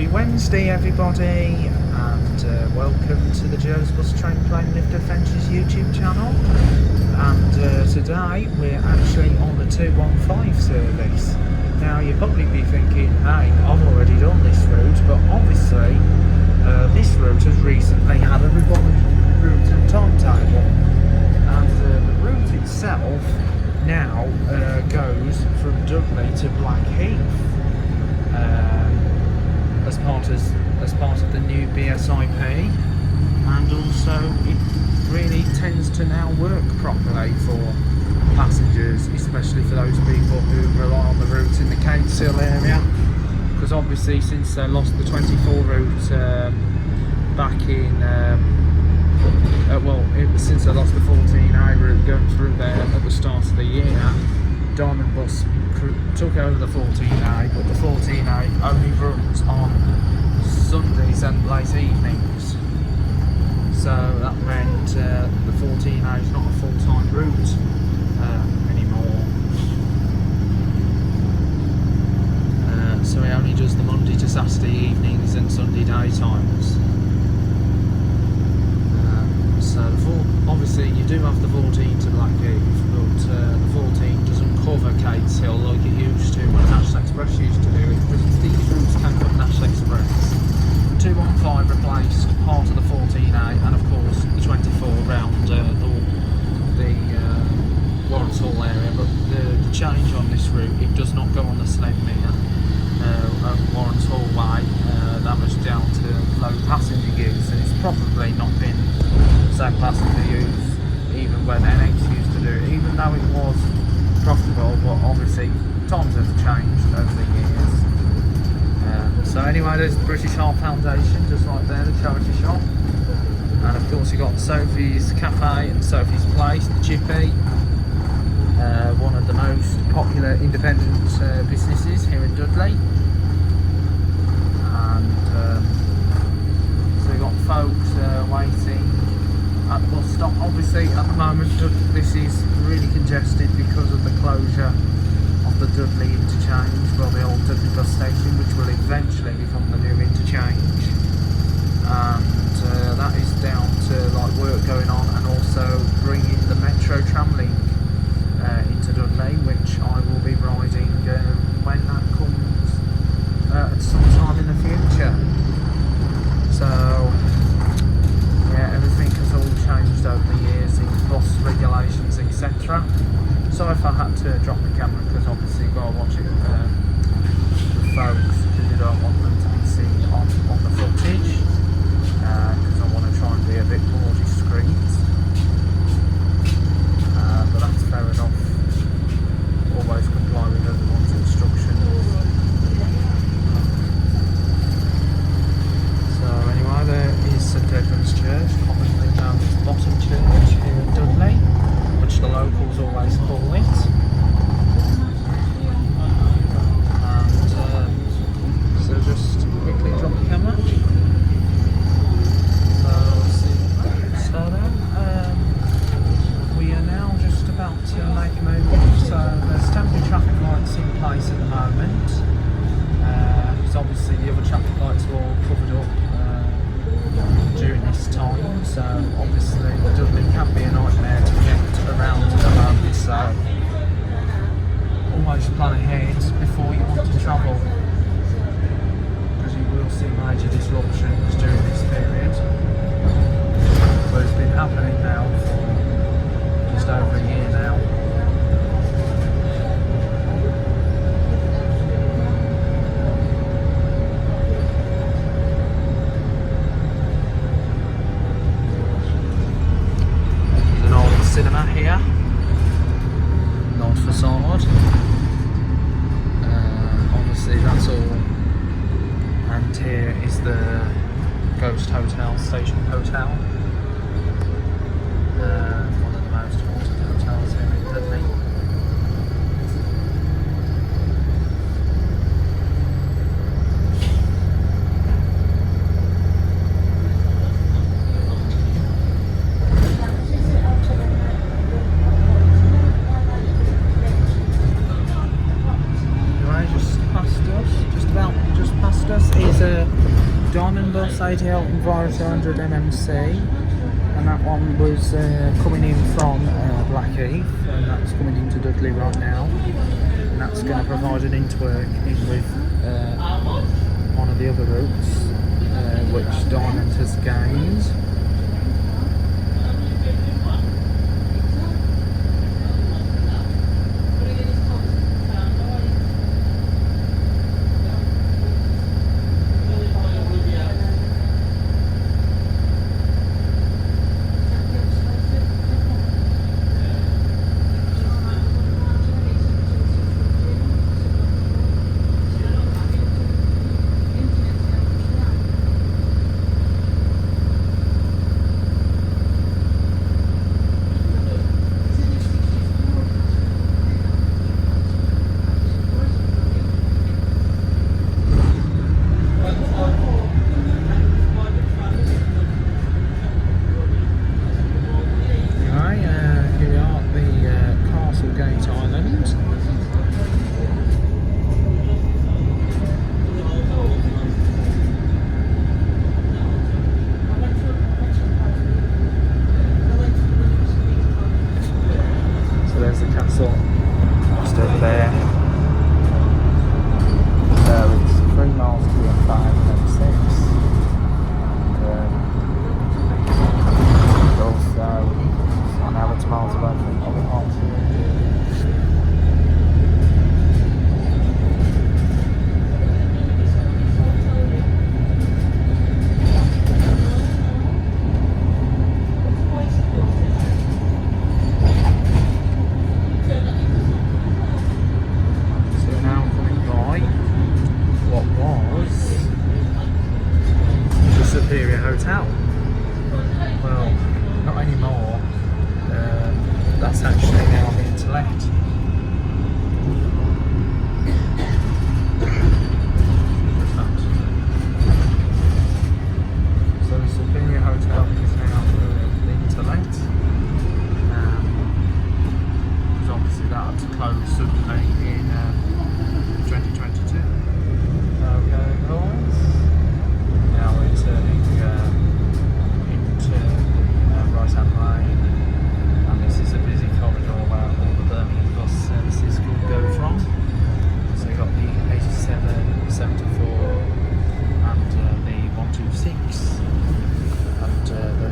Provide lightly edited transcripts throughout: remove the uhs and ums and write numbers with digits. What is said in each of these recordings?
Happy Wednesday everybody, and welcome to the Joe's Bus Train Plane Lift Adventures YouTube channel. And today we're actually on the 215 service. Now you'll probably be thinking, hey, I've already done this route, but obviously this route has recently had a revised route and timetable, and the route itself now goes from Dudley to Blackheath. As part of the new BSIP, and also it really tends to now work properly for passengers, especially for those people who rely on the route in the Knowle area, because obviously since they lost the 24 route back in since they lost the 14A route going through there at the start of the year, Diamond Bus took over the 14A, but the 14A only runs on Sundays and late evenings, so that meant the 14A is not a full-time route anymore. So he only does the Monday to Saturday evenings and Sunday daytimes. Obviously you do have the 14 to Blackheath, but the 14 doesn't cover Cates Hill like it used to when National Express used to do it, because these routes came from National Express. 215 replaced part of the 14A, and of course the 24 around the Warrants Hall area, but the change on this route, it does not go on the Sledmere Warrants Hall way. That was down to low passenger use, and it's probably not been the same passenger use even when NX used to do it, even though it was profitable, but obviously times have changed over the years. So anyway, there's the British Heart Foundation just right there, the charity shop, and of course you've got Sophie's Cafe and Sophie's Place, the Chippy, one of the most popular independent businesses here in Dudley. And so you've got folks waiting at the bus stop. Obviously at the moment this is really congested because of the closure of the Dudley interchange, well, the old Dudley bus station, which will eventually become the new interchange, and that is down to like work going on, and also bringing the metro tram link into Dudley, which I will be riding when that comes at some time in the future. So yeah, everything has all changed over the years in bus regulations, etc. So if I had to drop the camera, because obviously you've got to watch it with folks, because you don't want them to be seen on the footage, because I want to try and be a bit more discreet, but that's fair enough. Always comply with everyone's instructions. So anyway, there is St Edmund's Church, commonly known as Bottom Church here in Dudley, which the locals always call it. And so just quickly drop the camera. So then, we are now just about to make a move. So there's temporary traffic lights in place at the moment, because obviously the other traffic lights were all covered up during this time, so obviously Dudley can be a nightmare to get around at the moment, so always plan ahead before you want to travel, because you will see major disruptions during this period, but it's been happening now for just over a year now. Cinema here, an old facade, obviously that's all, and here is the Ghost Hotel, Station Hotel, one of the most haunted hotels here in Dudley. Just past us is a DIA215 MMC, and that one was coming in from Blackheath, and that's coming into Dudley right now, and that's going to provide an interwork in with one of the other routes which Diamond has gained. There's the castle just over there. So it's 3 miles to the 5 and then 6. And also on average miles away from other parts of hotel. Well, not anymore. That's actually now being to let. So the Superior Hotel is now being to let. Because obviously that had to close suddenly in 2022. Okay, guys. Now we're turning into the right hand lane, and this is a busy corridor where all the Birmingham bus services could go from. So you've got the 87, 74 and the 126, and the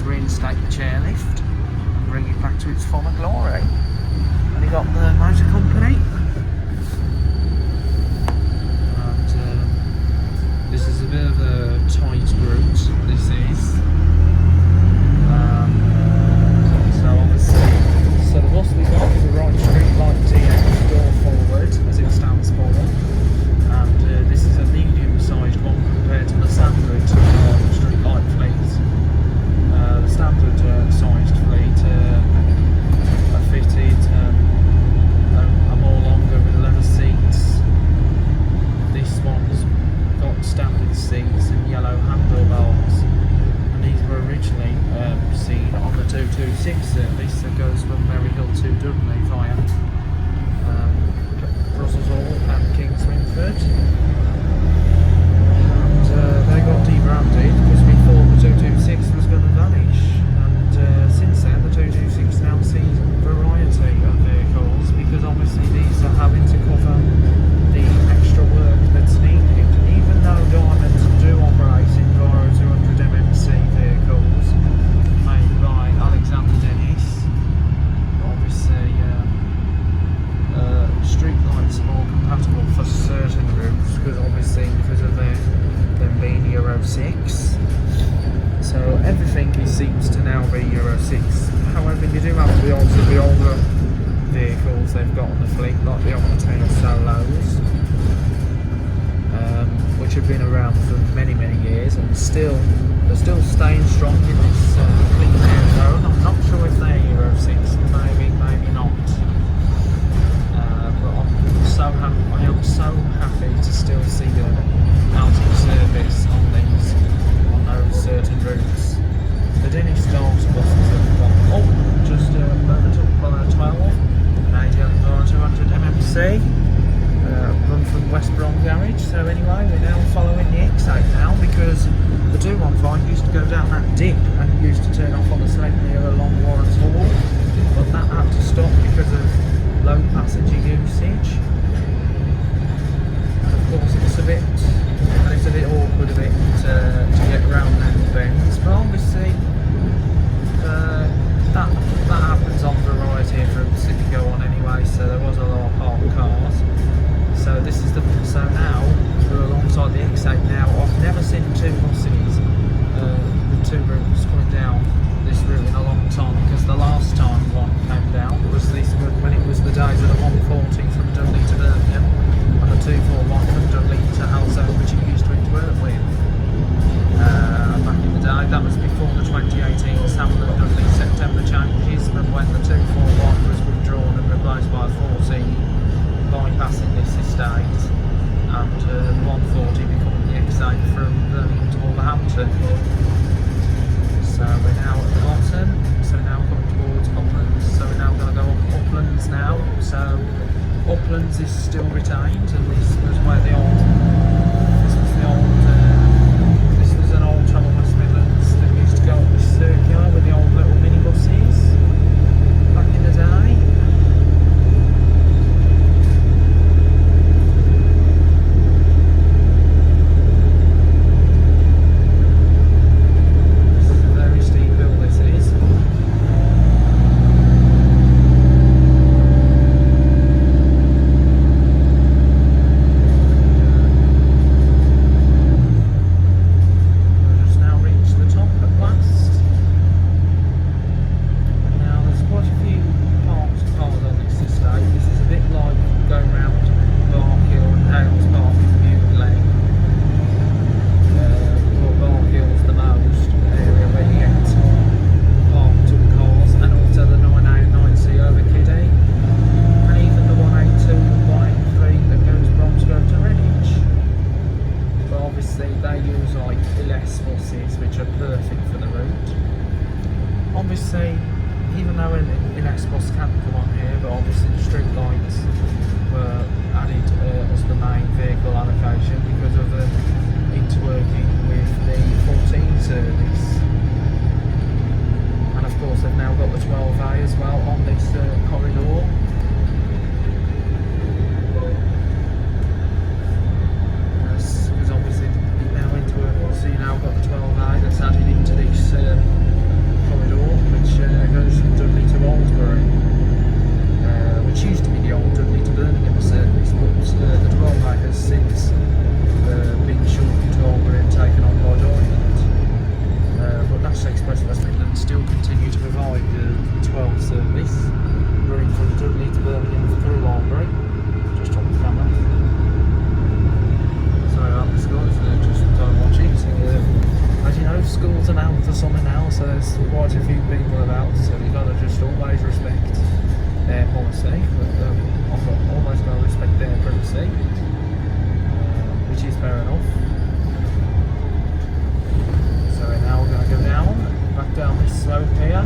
reinstate the chairlift and bring it back to its former glory. And he got the motor company. And this is a bit of a tight route, this is. So obviously, so the bus we got is a right street light TX door forward, as it stands for. And this is a medium-sized one compared to the standard street light fleet. The standard sized fleet are fitted are more longer with leather seats. This one's got standard seats and yellow handlebars, and these were originally seen on the 226 service that goes from Maryhill to Dudley via Brussels Hall and King's Springfield. And they got debranded because we thought the 226 was going to vanish, and since then the 226 now sees a variety of vehicles, because obviously these are having to cover the extra work that's needed. Even though Diamonds do operate in Viro 200 MMC vehicles made by Alexander Dennis, obviously street lights are more compatible for certain routes, because of them being Euro 6. So everything seems to now be Euro 6. However, you do have the older vehicles they've got on the fleet, like the Octane Solos, which have been around for many years, and they're still staying strong in this clean air zone. I'm not sure if they're Euro 6, maybe not. But I am so happy to still see them out of service on those certain routes. The Dennis Stars buses have got just over to 12, an ADL 200 MMC, run from West Brom Garage. So anyway, we're now following the X8 now, because the 215 used to go down that dip and used to turn off on the sled near along Warren's Hall, but that had to stop because of low passenger usage. And of course it's a bit awkward to get around them bends, but obviously that happens on a variety of routes that you go on anyway. So there was a lot of parked cars. So now we're alongside the X8 now. I've never seen two buses with two routes coming down this route in a long time, because the last time one came down was when it was the days of the 140 from Dudley to Birmingham and the 241 from Dudley to Halzone, which it used to work with back in the day. That was before the 2018 Sample and Dudley September changes, from when the 241 was withdrawn and replaced by a 14 bypassing this estate, and the 140 becoming the X8 from Birmingham to Wolverhampton. So we're now at the bottom, so now coming towards Uplands, so we're now going to go up Uplands now. So Uplands is still retained, and this was an old Travel West Midlands that used to go up this circular with the old little minibuses back in the day. few people about, so you've got to just always respect their policy. I've got almost got to respect their privacy, which is fair enough. So now we're going to go back down this slope here.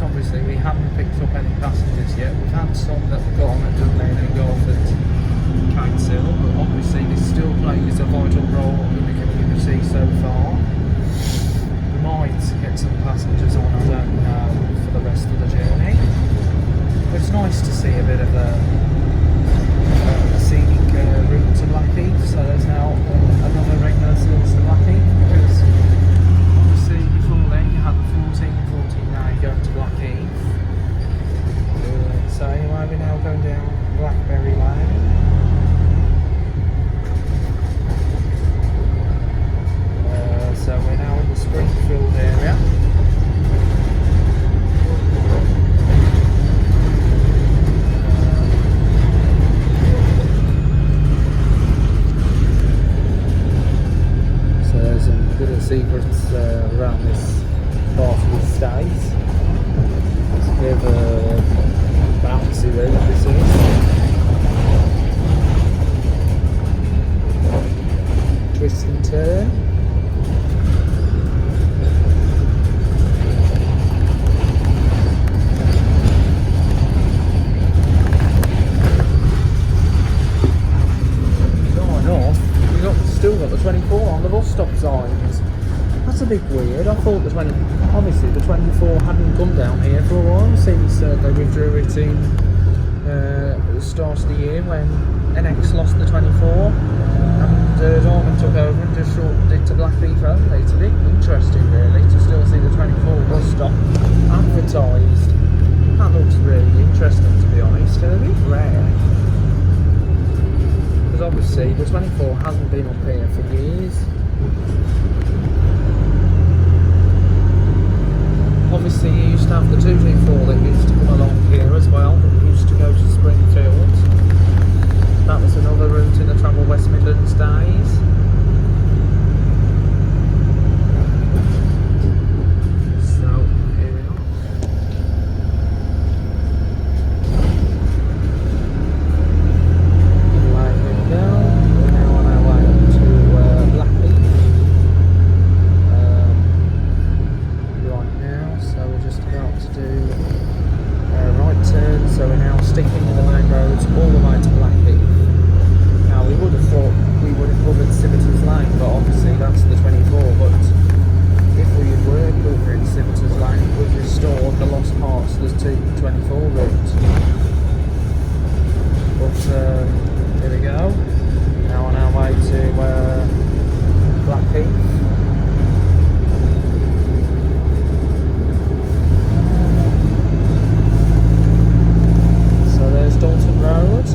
Obviously we haven't picked up any passengers yet. We've had some that have gone at Dudley and Golf at Knowle, but obviously this still plays a vital role in the community so far. We might get some passengers on, I don't know, for the rest of the journey. But it's nice to see a bit of a scenic route to Blackheath, so there's now another regular service to Blackheath, because obviously before then you had the 14 and 14A going to Blackheath. So anyway, we're now going down Blackberry Lane. So we're now in the Springfield area. So there's a bit of secrets around this part of the state. It's a bit of a bouncy road, this is. Twist and turn. Still got the 24 on the bus stop signs. That's a bit weird. I thought obviously the 24 hadn't come down here for a while since they withdrew it in at the start of the year when NX lost the 24 and Diamond took over and just shortened it to Blackheath only. It's a bit interesting really to still see the 24 bus stop advertised. That looks really interesting, to be honest, and a bit rare. Because obviously the 24 hasn't been up here for years. Obviously you used to have the 224 that used to come along here as well, that used to go to Springfield. That was another route in the Travel West Midlands days. Here we go, now on our way to Blackheath. So there's Dalton Road.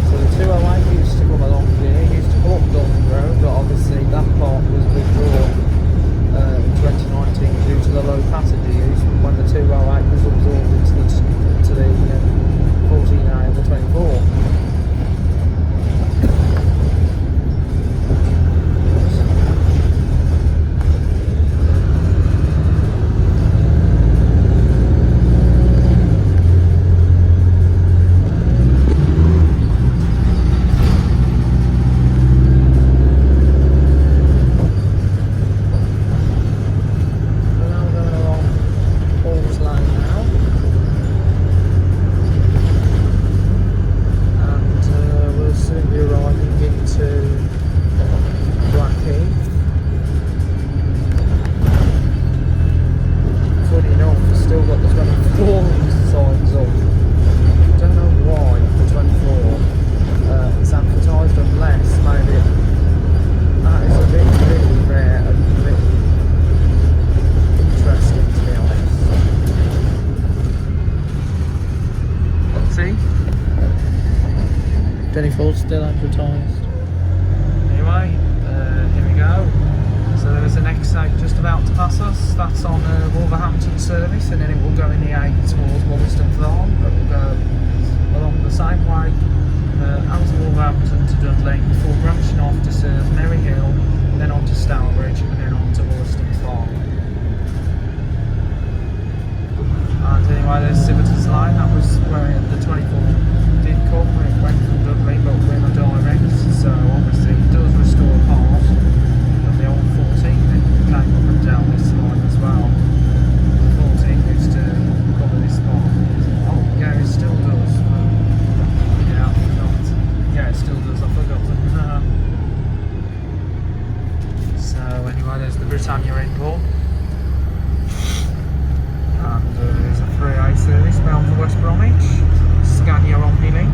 So the 208 used to come along here, used to come up Dalton Road, but obviously that part was withdrawn in 2019 due to the low passenger use when the 208 was absorbed into the 14A and the 24. Now we're going along Paul's Lane. Springfield still advertised. Anyway, here we go. So there's an exit just about to pass us. That's on Wolverhampton service, and then it will go in the A towards Wollaston Farm, but we'll go along the same way out of Wolverhampton to Dudley before branching off to serve Merry Hill, then on to Stourbridge, and then on to Wollaston Farm. And anyway, there's Civitas line. That was where the 24 did come. It went from Dudley, but we're a direct, so obviously it does restore part of the old 14 that came up and down this line as well. The 14 used to cover this part. Oh, yeah, it still does. Yeah, I forgot. Yeah, it still does. I forgot. So anyway, there's the Britannia Import. And there's a 3A service bound for West Bromwich, Scania Omnilink.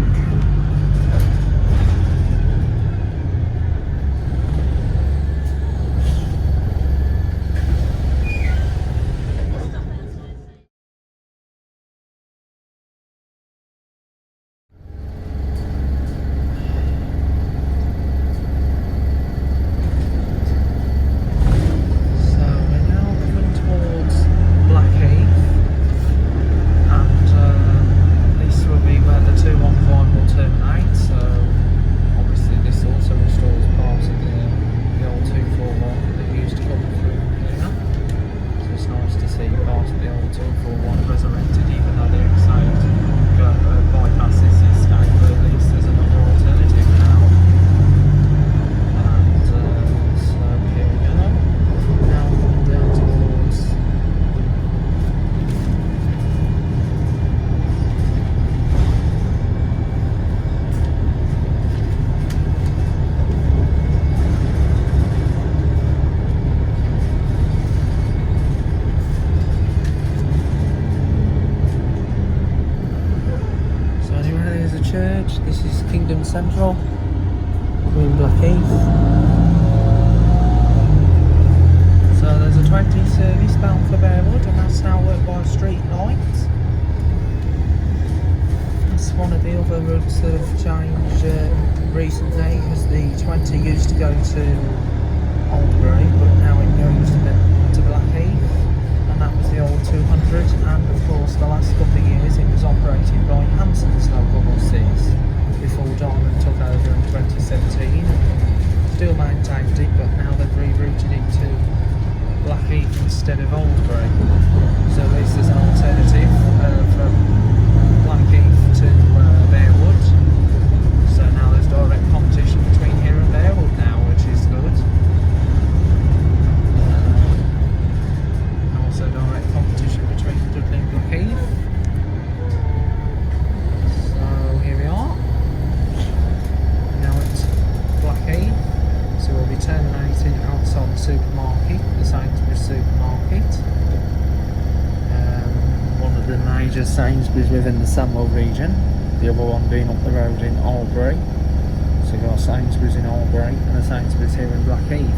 Church. This is Kingdom Central. We're in Blackheath. So there's a 20 service bound for Bearwood, and that's now worked by street lights. That's one of the other routes that have changed recently, because the 20 used to go to Oldbury, but now it goes to Blackheath, and that was the old 200. And of course, the last couple of years it was operated by Hanson's local buses before Diamond took over in 2017. Still maintained it, but now they've rerouted it to Blackheath instead of Oldbury. So at least there's an alternative from Blackheath to Bearwood. So now there's direct competition between here and Bearwood now, which is good. And also direct competition between Dudley and Blackheath. So here we are. Now it's Blackheath. So we'll be terminating outside the supermarket, the Sainsbury's supermarket. One of the major Sainsbury's within the Sandwell region, the other one being up the road in Albury. So you've got Sainsbury's in Albury and a Sainsbury's here in Blackheath.